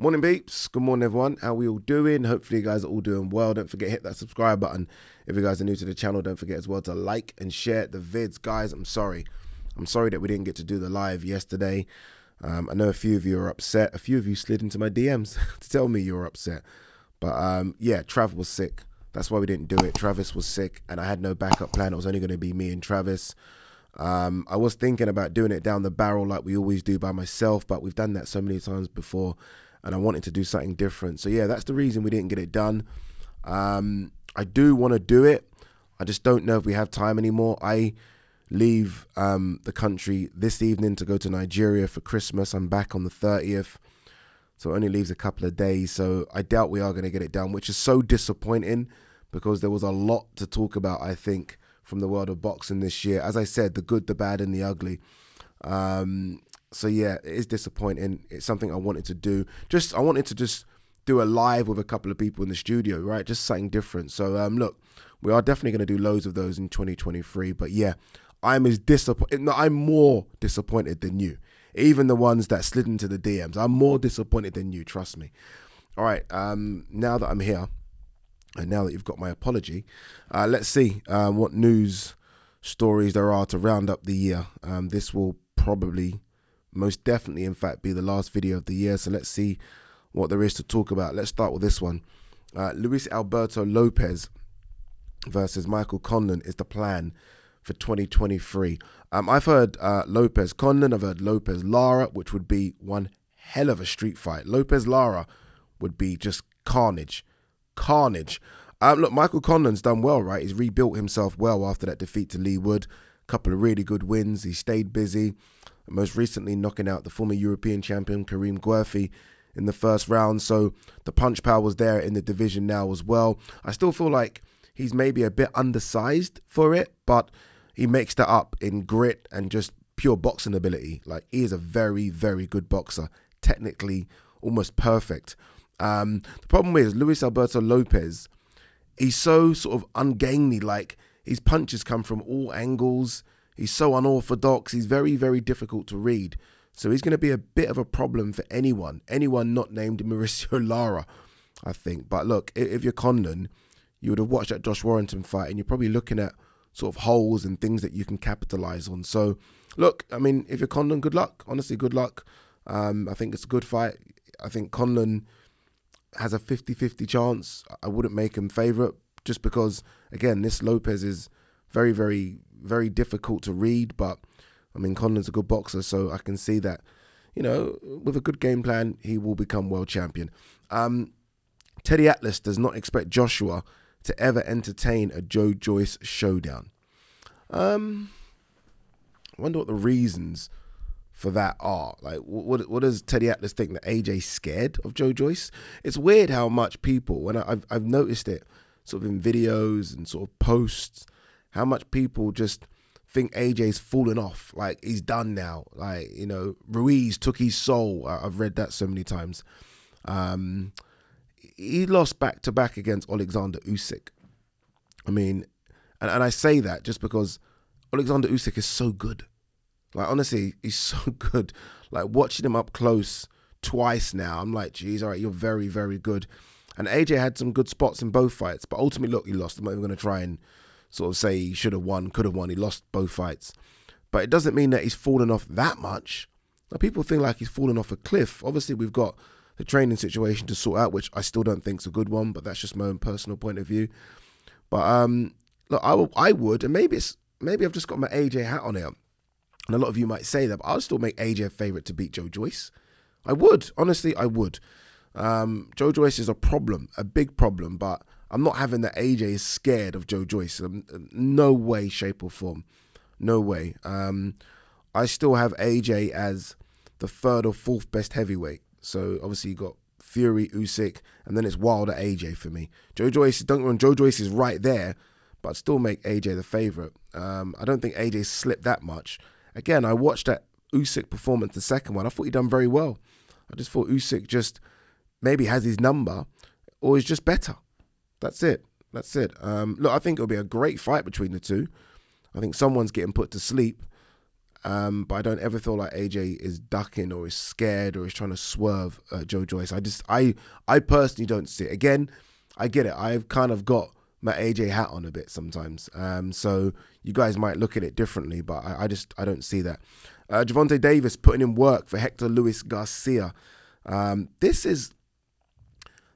Morning, beeps. Good morning, everyone. How we all doing? Hopefully you guys are all doing well. Don't forget, hit that subscribe button. If you guys are new to the channel, don't forget as well to like and share the vids. Guys, I'm sorry. I'm sorry that we didn't get to do the live yesterday. I know a few of you are upset. A few of you slid into my DMs to tell me you were upset. But yeah, Trav was sick. That's why we didn't do it. Travis was sick and I had no backup plan. It was only going to be me and Travis. I was thinking about doing it down the barrel like we always do by myself, but we've done that so many times before and I wanted to do something different. So yeah, that's the reason we didn't get it done. I do want to do it. I just don't know if we have time anymore. I leave the country this evening to go to Nigeria for Christmas. I'm back on the 30th. So it only leaves a couple of days. So I doubt we are going to get it done, which is so disappointing because there was a lot to talk about, I think, from the world of boxing this year. As I said, the good, the bad, and the ugly. So yeah, it is disappointing. It's something I wanted to do. I wanted to just do a live with a couple of people in the studio, right? Just something different. So look, we are definitely going to do loads of those in 2023. But yeah, I'm more disappointed than you. Even the ones that slid into the DMs, I'm more disappointed than you, trust me. All right, now that I'm here, and now that you've got my apology, let's see what news stories there are to round up the year. This will probably, most definitely, in fact, be the last video of the year. So let's see what there is to talk about. Let's start with this one. Luis Alberto Lopez versus Michael Conlan is the plan for 2023. I've heard Lopez Conlan, I've heard Lopez Lara, which would be one hell of a street fight. Lopez Lara would be just carnage. Carnage. Look, Michael Conlan's done well, right? He's rebuilt himself well after that defeat to Lee Wood. A couple of really good wins. He stayed busy. Most recently knocking out the former European champion Kareem Guerfi in the first round. So the punch power was there in the division now as well. I still feel like he's maybe a bit undersized for it, but he makes that up in grit and just pure boxing ability. Like, he is a very, very good boxer. Technically, almost perfect. The problem is Luis Alberto Lopez, he's so sort of ungainly. Like, his punches come from all angles. He's so unorthodox. He's very, very difficult to read. So he's going to be a bit of a problem for anyone not named Mauricio Lara, I think. But look, if you're Conlan, you would have watched that Josh Warrington fight and you're probably looking at sort of holes and things that you can capitalize on. So look, I mean, if you're Conlan, good luck. Honestly, good luck. I think it's a good fight. I think Conlan has a 50-50 chance. I wouldn't make him favorite just because, again, this Lopez is very, very, very difficult to read. But I mean, Conlan's a good boxer, so I can see that, you know, with a good game plan, he will become world champion. Teddy Atlas does not expect Joshua to ever entertain a Joe Joyce showdown. I wonder what the reasons for that are. Like, what does Teddy Atlas think, that AJ's scared of Joe Joyce? It's weird how much people, when I've noticed it sort of in videos and sort of posts, how much people just think AJ's fallen off. Like, he's done now. Like, you know, Ruiz took his soul. I've read that so many times. He lost back-to-back against Alexander Usyk. I mean, and I say that just because Alexander Usyk is so good. Like, honestly, he's so good. Like, watching him up close twice now, I'm like, geez, all right, you're very, very good. And AJ had some good spots in both fights, but ultimately, look, he lost. I'm not even going to try and sort of say he should have won, could have won. He lost both fights. But it doesn't mean that he's fallen off that much. Now, people think like he's fallen off a cliff. Obviously, we've got the training situation to sort out, which I still don't think is a good one, but that's just my own personal point of view. But look, I would, and maybe I've just got my AJ hat on here, and a lot of you might say that, but I'll still make AJ a favourite to beat Joe Joyce. I would, honestly, I would. Joe Joyce is a problem, a big problem, but I'm not having that AJ is scared of Joe Joyce. No way, shape or form. No way. I still have AJ as the third or fourth best heavyweight. So obviously you got Fury, Usyk, and then it's Wilder, AJ for me. Joe Joyce, don't get me wrong, Joe Joyce is right there, but I'd still make AJ the favourite. I don't think AJ slipped that much. Again, I watched that Usyk performance, the second one. I thought he'd done very well. I just thought Usyk just maybe has his number or is just better. That's it. That's it. Look, I think it'll be a great fight between the two. I think someone's getting put to sleep. But I don't ever feel like AJ is ducking or is scared or is trying to swerve Joe Joyce. I personally don't see it. Again, I get it. I've kind of got my AJ hat on a bit sometimes. So you guys might look at it differently, but I don't see that. Gervonta Davis putting in work for Hector Luis Garcia. This is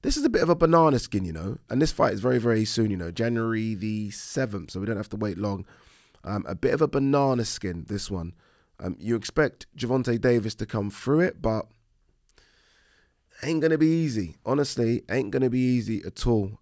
a bit of a banana skin, you know, and this fight is very, very soon, you know, January the 7th, so we don't have to wait long. A bit of a banana skin, this one. You expect Gervonta Davis to come through it, but ain't going to be easy. Honestly, ain't going to be easy at all.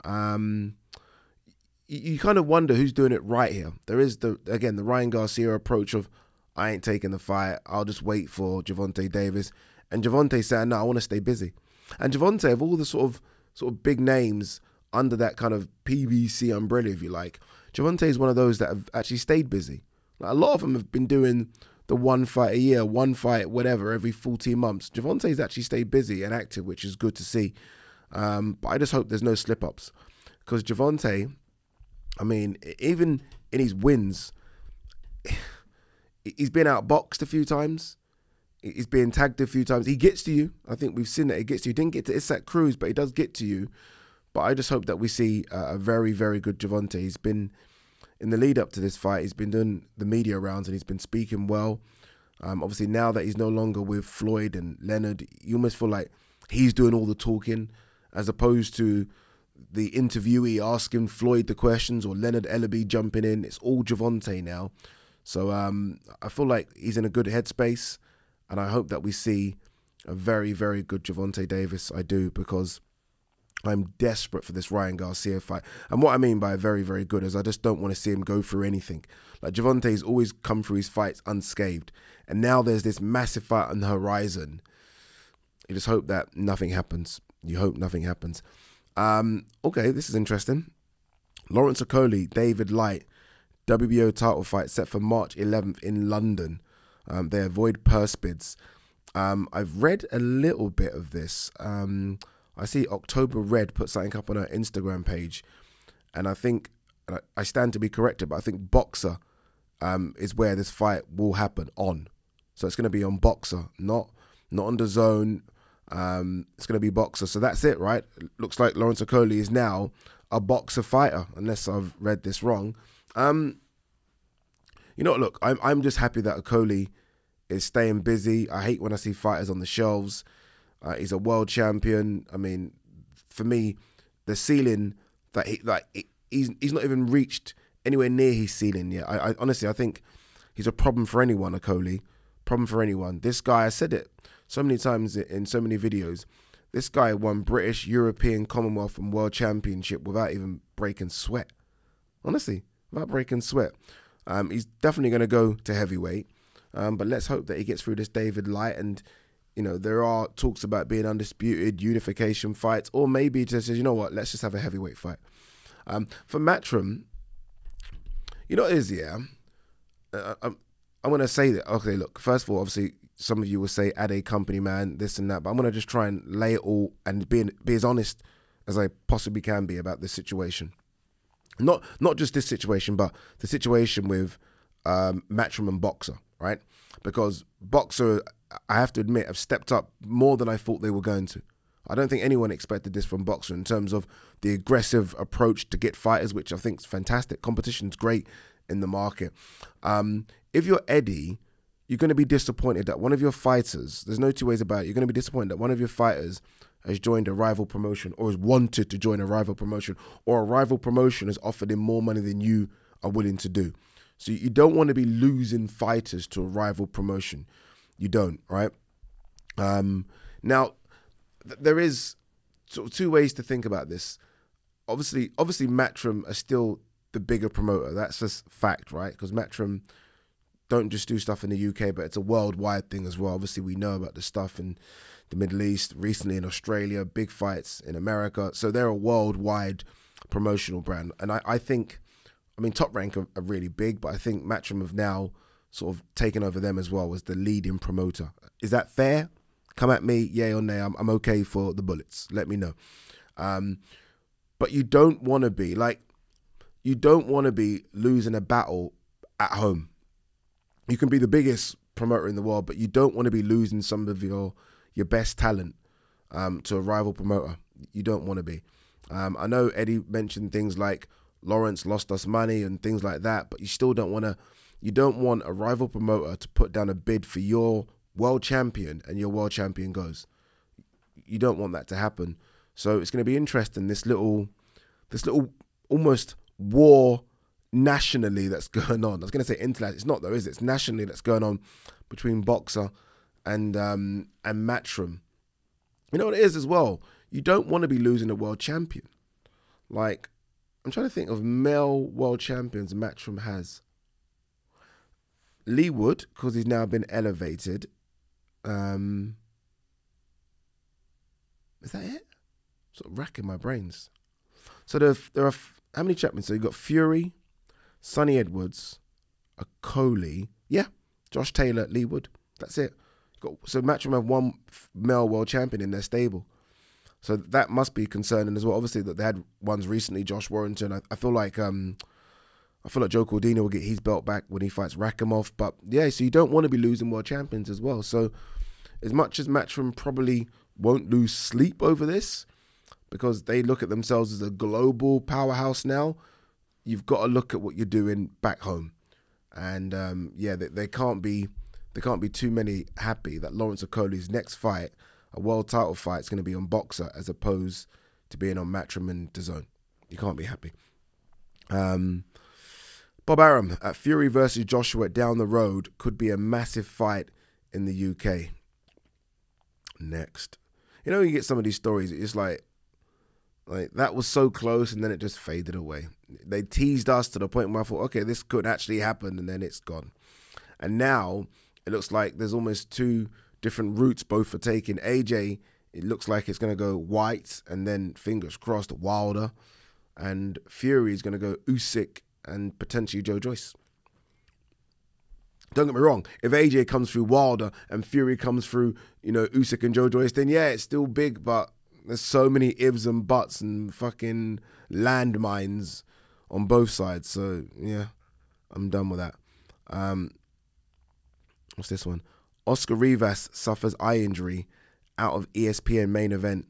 You kind of wonder who's doing it right here. There is, the Ryan Garcia approach of, I ain't taking the fight, I'll just wait for Gervonta Davis. And Gervonta saying, no, I want to stay busy. And Gervonta, of all the sort of big names under that kind of PBC umbrella, if you like, Gervonta is one of those that have actually stayed busy. Like, a lot of them have been doing the one fight a year, one fight, whatever, every 14 months. Gervonta's actually stayed busy and active, which is good to see. But I just hope there's no slip-ups. Because Gervonta, I mean, even in his wins, he's been outboxed a few times. He's been tagged a few times. He gets to you. I think we've seen that he gets to you. He didn't get to Isaac Cruz, but he does get to you. But I just hope that we see a very, very good Gervonta. He's been, in the lead up to this fight, he's been doing the media rounds and he's been speaking well. Obviously, now that he's no longer with Floyd and Leonard, you almost feel like he's doing all the talking as opposed to the interviewee asking Floyd the questions or Leonard Ellaby jumping in. It's all Gervonta now. So I feel like he's in a good headspace. And I hope that we see a very, very good Gervonta Davis. I do, because I'm desperate for this Ryan Garcia fight. And what I mean by very, very good is I just don't want to see him go through anything. Like, Gervonta's always come through his fights unscathed. And now there's this massive fight on the horizon. You just hope that nothing happens. You hope nothing happens. Okay, this is interesting. Lawrence Okolies, David Light, WBO title fight set for March 11th in London. They avoid purse bids. I've read a little bit of this. I see October Red put something up on her Instagram page, and I think, I stand to be corrected, but I think Boxer is where this fight will happen on. So it's going to be on Boxer, not on the Zone. It's going to be Boxer. So that's it, right? Looks like Lawrence Okolies is now a Boxer fighter, unless I've read this wrong. You know, look, I'm just happy that Okolies is staying busy. I hate when I see fighters on the shelves. He's a world champion. I mean, for me, the ceiling that he's not even reached anywhere near his ceiling yet. I honestly, I think he's a problem for anyone, Okolies. Problem for anyone. This guy, I said it so many times in so many videos, this guy won British, European, Commonwealth and World Championship without even breaking sweat. Honestly, without breaking sweat. He's definitely going to go to heavyweight. But let's hope that he gets through this David Light. And, you know, there are talks about being undisputed, unification fights, or maybe just says, you know what, let's just have a heavyweight fight. For Matchroom, you know what it is, yeah? I'm going to say that, okay, look, first of all, obviously, some of you will say, add a company man, this and that, but I'm going to just try and lay it all and be as honest as I possibly can be about this situation. Not just this situation, but the situation with Matchroom and Boxer, right? Because Boxer, I have to admit, have stepped up more than I thought they were going to. I don't think anyone expected this from Boxer in terms of the aggressive approach to get fighters, which I think is fantastic. Competition's great in the market. If you're Eddie, you're going to be disappointed that one of your fighters, there's no two ways about it, you're going to be disappointed that one of your fighters has joined a rival promotion or has wanted to join a rival promotion, or a rival promotion has offered him more money than you are willing to do. So you don't want to be losing fighters to a rival promotion. You don't, right? Now, there is sort of two ways to think about this. Obviously, Matchroom are still the bigger promoter. That's just fact, right? Because Matchroom don't just do stuff in the UK, but it's a worldwide thing as well. Obviously, we know about the stuff in the Middle East, recently in Australia, big fights in America. So they're a worldwide promotional brand. And I think, I mean, Top Rank are really big, but I think Matchroom have now sort of taken over them as well as the leading promoter. Is that fair? Come at me, yay or nay. I'm okay for the bullets. Let me know. But you don't want to be losing a battle at home. You can be the biggest promoter in the world, but you don't want to be losing some of your best talent to a rival promoter. You don't want to be. I know Eddie mentioned things like Lawrence lost us money and things like that, but you still don't want to. You don't want a rival promoter to put down a bid for your world champion and your world champion goes. You don't want that to happen. So it's going to be interesting. This little almost war nationally that's going on. I was going to say internationally. It's not though, is it? It's nationally that's going on between Boxer and Matchroom. You know what it is as well? You don't want to be losing a world champion. Like, I'm trying to think of male world champions Matchroom has. Lee Wood, because he's now been elevated. Is that it? Sort of racking my brains. So there are how many champions? So you've got Fury, Sonny Edwards, Okolies, Josh Taylor, Lee Wood. That's it. So Matchroom have one male world champion in their stable. So that must be concerning as well. Obviously, that they had ones recently, Josh Warrington. I feel like Joe Cordina will get his belt back when he fights Rakimov. But yeah, so you don't want to be losing world champions as well. So as much as Matchroom probably won't lose sleep over this, because they look at themselves as a global powerhouse now, you've got to look at what you're doing back home. And they can't be too many happy that Lawrence Okolies' next fight, a world title fight, is going to be on Boxer as opposed to being on Matchroom and DAZN. You can't be happy. Bob Arum at Fury versus Joshua down the road could be a massive fight in the UK. Next. You know, you get some of these stories, it's like that was so close and then it just faded away. They teased us to the point where I thought, okay, this could actually happen, and then it's gone. And now it looks like there's almost two different routes both are taking. AJ, it looks like it's going to go White and then, fingers crossed, Wilder. And Fury is going to go Usyk and potentially Joe Joyce. Don't get me wrong. If AJ comes through Wilder and Fury comes through, Usyk and Joe Joyce, then yeah, it's still big, but there's so many ifs and buts and fucking landmines on both sides. So yeah, I'm done with that. What's this one? Oscar Rivas suffers eye injury out of ESPN main event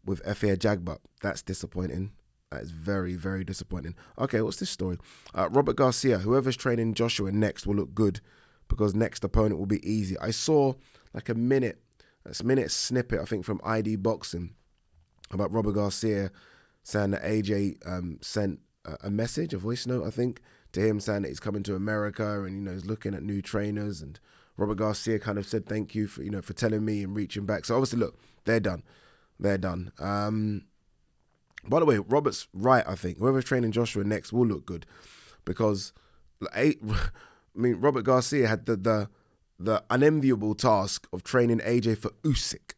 with F.A. Jagba. That's disappointing. That is very, very disappointing. Okay, what's this story? Robert Garcia, whoever's training Joshua next will look good because next opponent will be easy. I saw like a minute snippet, I think, from ID Boxing about Robert Garcia saying that AJ sent a message, a voice note, I think, to him saying that he's coming to America and, he's looking at new trainers, and Robert Garcia kind of said thank you for, for telling me and reaching back. So obviously, look, they're done. By the way, Robert's right, I think. Whoever's training Joshua next will look good because, Robert Garcia had the unenviable task of training AJ for Usyk.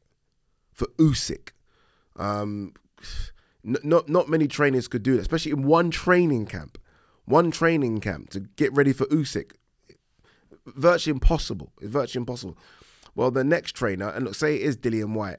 Not many trainers could do that, especially in one training camp to get ready for Usyk. Virtually impossible. It's virtually impossible. Well, the next trainer, and look, say it is Dillian White,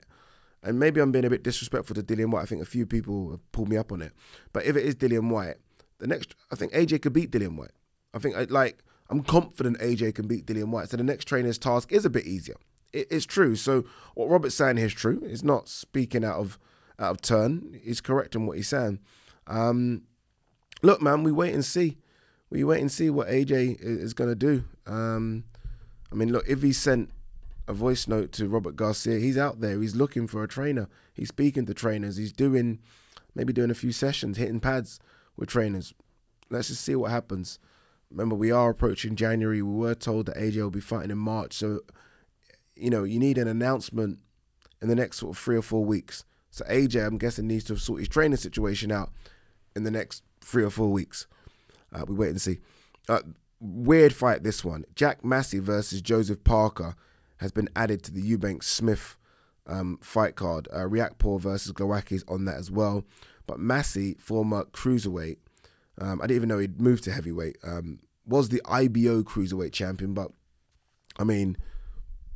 and maybe I'm being a bit disrespectful to Dillian White. I think a few people have pulled me up on it. But if it is Dillian White, I think AJ could beat Dillian White. I think, I'm confident AJ can beat Dillian White. So the next trainer's task is a bit easier. It's true. So what Robert's saying here is true. He's not speaking out of turn. He's correct in what he's saying. Look, man, we wait and see. We wait and see what AJ is going to do. Look, if he sent a voice note to Robert Garcia, he's out there. He's looking for a trainer. He's speaking to trainers. He's maybe doing a few sessions, hitting pads with trainers. Let's just see what happens. Remember, we are approaching January. We were told that AJ will be fighting in March. So, you need an announcement in the next sort of 3 or 4 weeks. So AJ, I'm guessing, needs to sort his training situation out in the next 3 or 4 weeks. We wait and see. Weird fight, this one. Jack Massey versus Joseph Parker has been added to the Eubank Smith fight card. Riakporhe versus Glowacki is on that as well. But Massey, former cruiserweight, I didn't even know he'd moved to heavyweight, was the IBO cruiserweight champion. But,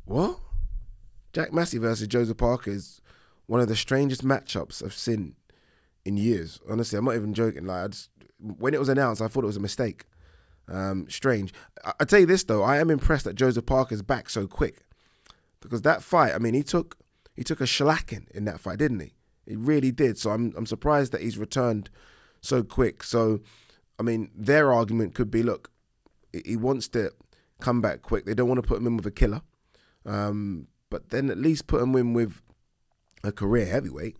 what? Jack Massey versus Joseph Parker is one of the strangest matchups I've seen in years. Honestly, I'm not even joking. When it was announced, I thought it was a mistake. Strange. I tell you this though, I am impressed that Joseph Parker's back so quick, because that fight, I mean, he took a shellacking in that fight, didn't he? He really did. So I'm surprised that he's returned so quick. So, I mean, their argument could be, look, he wants to come back quick. They don't want to put him in with a killer, but then at least put him in with a career heavyweight.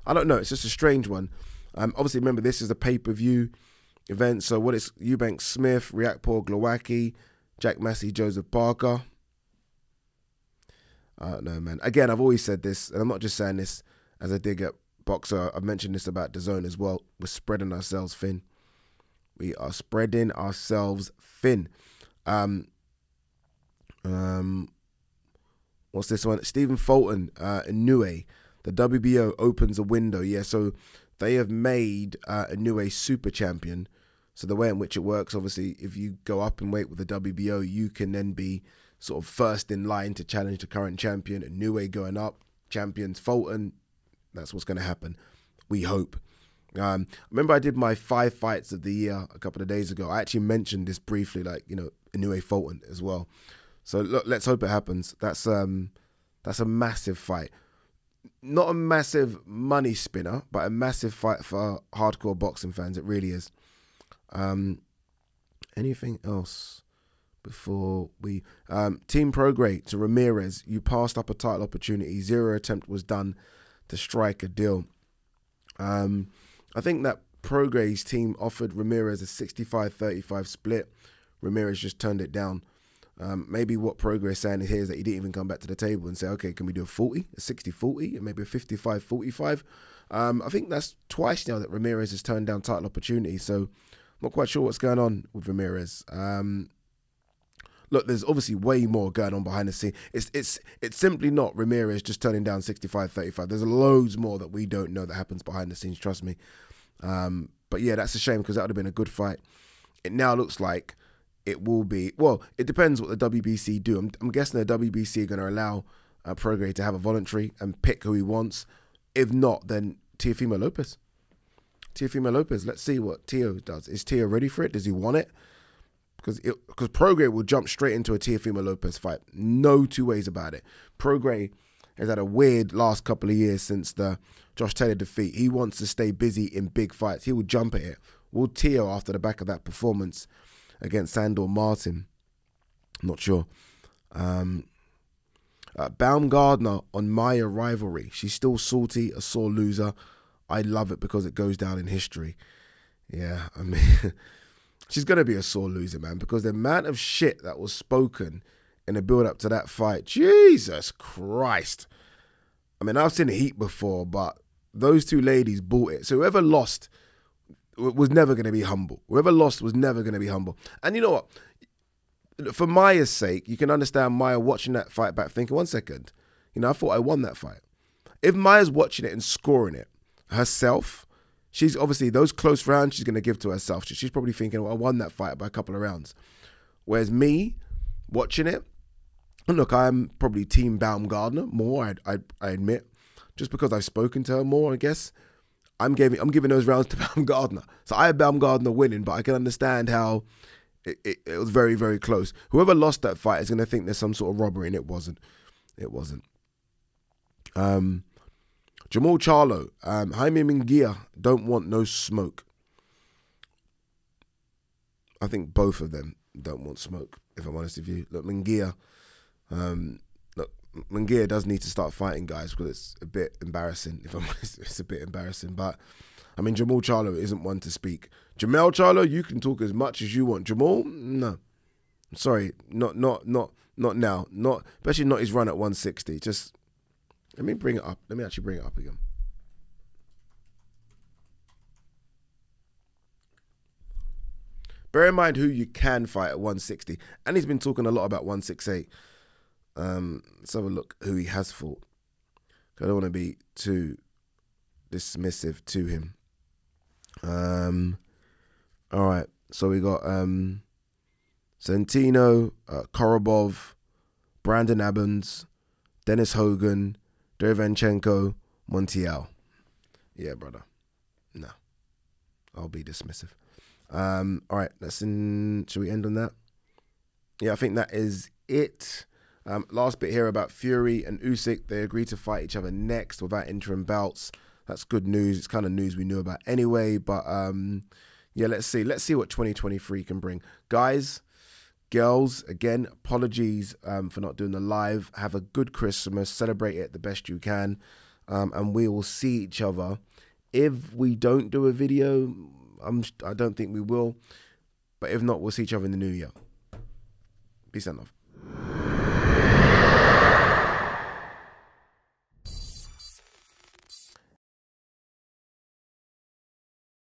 I don't know. It's just a strange one. Obviously, remember, this is a pay-per-view event. So what is Eubank Smith, Riakporhe Glowacki, Jack Massey, Joseph Parker? I don't know, man. Again, I've always said this, and I'm not just saying this as a dig at Boxer. I've mentioned this about DAZN as well. We're spreading ourselves thin. We are spreading ourselves thin. What's this one? Stephen Fulton, Inoue. The WBO opens a window. Yeah, so they have made Inoue super champion. So the way in which it works, obviously, if you go up in weight with the WBO, you can then be sort of first in line to challenge the current champion. Inoue going up, champions Fulton. That's what's going to happen. We hope. Remember I did my 5 fights of the year a couple of days ago. I actually mentioned this briefly, like, you know, Inoue Fulton as well. So look, let's hope it happens. That's a massive fight. Not a massive money spinner, but a massive fight for hardcore boxing fans. It really is. Anything else before we... Team Prograis to Ramirez. You passed up a title opportunity. 0 attempt was done to strike a deal. I think that Prograis team offered Ramirez a 65-35 split. Ramirez just turned it down. Maybe what Prograis is saying here is that he didn't even come back to the table and say, okay, can we do a 40, a 60-40, and maybe a 55-45? I think that's twice now that Ramirez has turned down title opportunities, so I'm not quite sure what's going on with Ramirez. Look, there's obviously way more going on behind the scene. It's simply not Ramirez just turning down 65-35. There's loads more that we don't know that happens behind the scenes, trust me. But yeah, that's a shame, because that would have been a good fight. It now looks like it will be, well, it depends what the WBC do. I'm guessing the WBC are going to allow Prograis to have a voluntary and pick who he wants. If not, then Teofimo Lopez. Teofimo Lopez, let's see what Teo does. Is Teo ready for it? Does he want it? Because Prograis will jump straight into a Teofimo Lopez fight. No two ways about it. Prograis has had a weird last couple of years since the Josh Taylor defeat. He wants to stay busy in big fights. He will jump at it. Will Teo, after the back of that performance against Sandor Martin? I'm not sure. Baumgardner on Maya rivalry. She's still salty, a sore loser. I love it because it goes down in history. Yeah, I mean, she's going to be a sore loser, man, because the amount of shit that was spoken in the build-up to that fight, Jesus Christ. I mean, I've seen the heat before, but those two ladies bought it. So whoever lost was never going to be humble. Whoever lost was never going to be humble. And you know what? For Maya's sake, you can understand Maya watching that fight back thinking, 1 second, you know, I thought I won that fight. If Maya's watching it and scoring it herself, she's obviously, those close rounds she's going to give to herself. She's probably thinking, well, I won that fight by a couple of rounds. Whereas me, watching it, and look, I'm probably Team Baumgardner more, I admit, just because I've spoken to her more, I guess. I'm giving those rounds to Baumgardner. So I have Baumgardner winning, but I can understand how it was very, very close. Whoever lost that fight is going to think there's some sort of robbery, and it wasn't. It wasn't. Jamal Charlo, Jaime Munguia don't want no smoke. I think both of them don't want smoke, if I'm honest with you. Look, Munguia does need to start fighting guys, because it's a bit embarrassing, if I'm honest. It's a bit embarrassing, but I mean, Jamal Charlo isn't one to speak. Jamel Charlo, you can talk as much as you want. Jamal, no. Sorry, not now. Not, especially not his run at 160. Just, let me bring it up. Let me actually bring it up again. Bear in mind who you can fight at 160. And he's been talking a lot about 168. Let's have a look who he has fought. I don't want to be too dismissive to him. All right, so we got Santino, Korobov, Brandon Abbans, Dennis Hogan, Derevyanchenko, Montiel. Yeah, brother. No, I'll be dismissive. All right, should we end on that? Yeah, I think that is it. Last bit here about Fury and Usyk. They agreed to fight each other next without interim belts. That's good news. It's kind of news we knew about anyway. But yeah, let's see. Let's see what 2023 can bring. Guys, girls, again, apologies for not doing the live. Have a good Christmas. Celebrate it the best you can. And we will see each other. If we don't do a video, I don't think we will. But if not, we'll see each other in the new year. Peace and love.